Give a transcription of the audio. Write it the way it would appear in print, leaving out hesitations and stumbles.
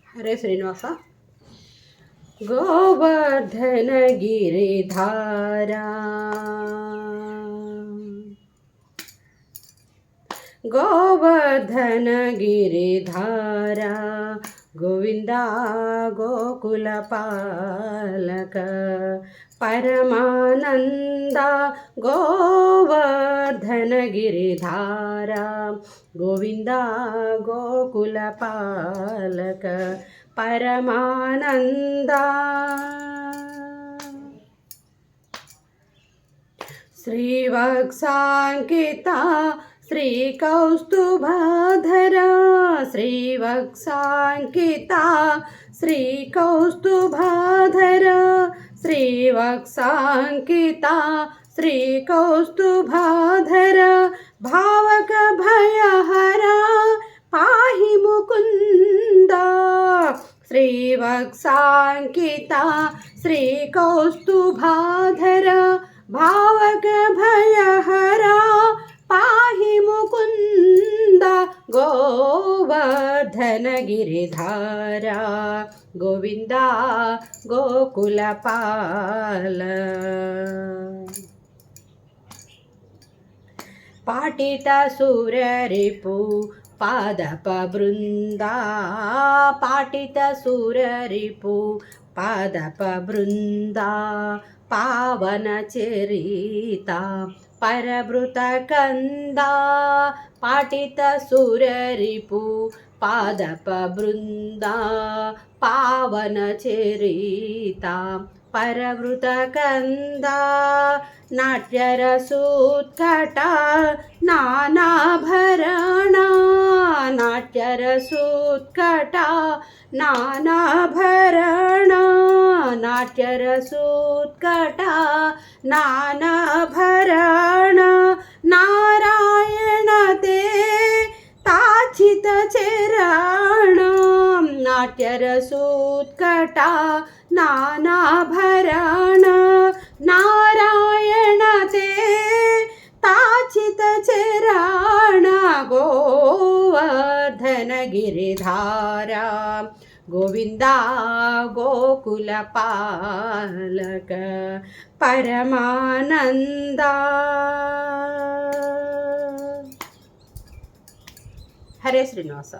హరే శ్రీనివాస. గోవర్ధన గిరిధారా గోవర్ధన గిరిధారా గోవింద గోకుల పాలక పరమానంద గోవర్ధన గిరిధారా గోవింద గోకుల పాలక పరమానంద శ్రీవత్సాంకిత శ్రీకౌస్తుభధరా శ్రీవత్సాంకిత శ్రీకౌస్తుభధరా శ్రీవత్సాంకిత శ్రీకౌస్తుభధరా భావక భయహరా పాహి ముకుంద శ్రీవత్సాంకిత శ్రీకౌస్తుభధరా భావక భయహరా పాహి ముకుంద గోవర్ధన గిరిధారా గోవింద గోకుల పాల పాటిత సూరరిపు పాదప బృందా పాటిత సూరరిపు పాదప బృందా పావన చరిత పరభృత కందా పాటిత సూరరిపు పాదప బృందా పావన చరిత పరభృత కందా నాట్యరసూత్కట నానాభరణ నాట్యరసూత్కట నానాభరణ నాట్యరసూత్కట నానాభరణ నారాయణ తే తాచిత చరణ నాట్యరసూత్కట నానాభరణ నారాయణ తే తాచిత చరణ గోవర్ధన గిరిధారా గోవింద గోకుల పాలక పరమానంద. హరే శ్రీనివాస.